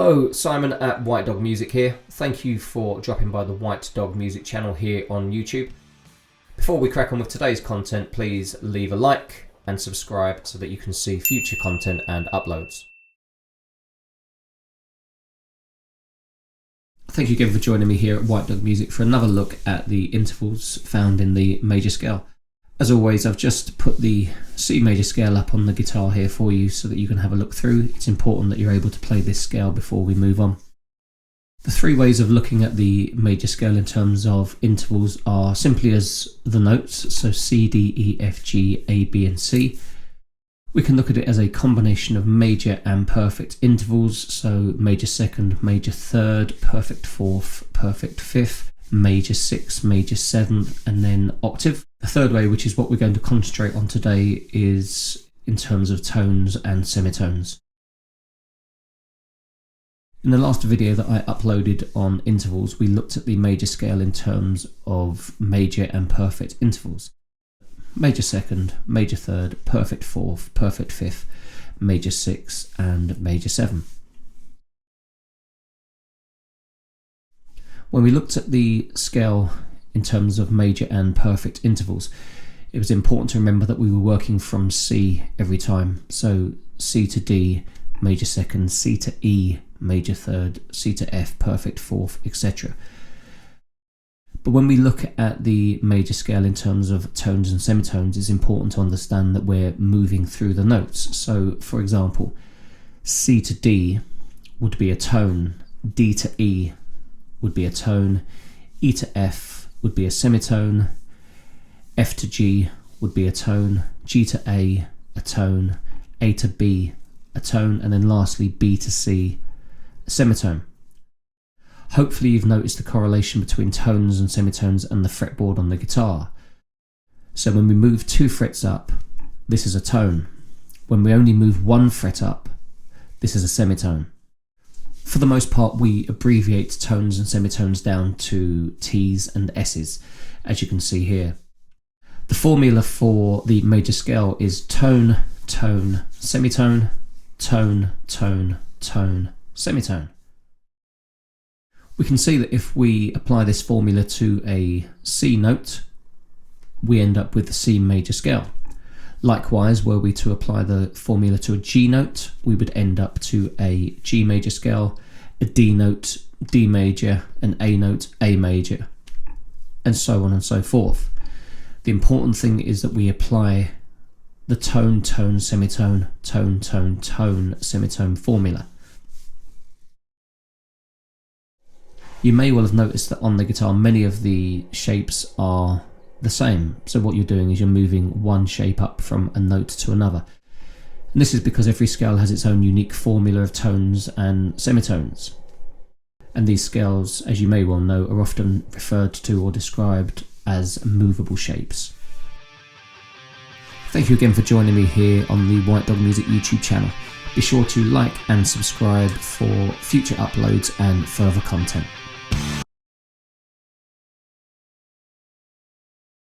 Hello, Simon at White Dog Music here. Thank you for dropping by the White Dog Music channel here on YouTube. Before we crack on with today's content, please leave a like and subscribe so that you can see future content and uploads. Thank you again for joining me here at White Dog Music for another look at the intervals found in the major scale. As always, I've just put the C major scale up on the guitar here for you so that you can have a look through. It's important that you're able to play this scale before we move on. The three ways of looking at the major scale in terms of intervals are simply as the notes, so C, D, E, F, G, A, B and C. We can look at it as a combination of major and perfect intervals, so major second, major third, perfect fourth, perfect fifth, major sixth, major seventh, and then octave. The third way, which is what we're going to concentrate on today, is in terms of tones and semitones. In the last video that I uploaded on intervals, we looked at the major scale in terms of major and perfect intervals. Major second, major third, perfect fourth, perfect fifth, major sixth, and major seventh. When we looked at the scale in terms of major and perfect intervals, it was important to remember that we were working from C every time. So C to D, major second, C to E, major third, C to F, perfect fourth, etc. But when we look at the major scale in terms of tones and semitones, it's important to understand that we're moving through the notes. So for example, C to D would be a tone, D to E would be a tone, E to F would be a semitone, F to G would be a tone, G to A tone, A to B a tone, and then lastly B to C a semitone. Hopefully you've noticed the correlation between tones and semitones and the fretboard on the guitar. So when we move 2 frets up, this is a tone. When we only move 1 fret up, this is a semitone. For the most part, we abbreviate tones and semitones down to T's and S's, as you can see here. The formula for the major scale is tone, tone, semitone, tone, tone, tone, semitone. We can see that if we apply this formula to a C note, we end up with the C major scale. Likewise, were we to apply the formula to a G note, we would end up to a G major scale, a D note, D major, an A note, A major, and so on and so forth. The important thing is that we apply the tone, tone, semitone, tone, tone, tone, semitone formula. You may well have noticed that on the guitar many of the shapes are the same. So what you're doing is you're moving one shape up from a note to another. And this is because every scale has its own unique formula of tones and semitones. And these scales, as you may well know, are often referred to or described as movable shapes. Thank you again for joining me here on the White Dog Music YouTube channel. Be sure to like and subscribe for future uploads and further content.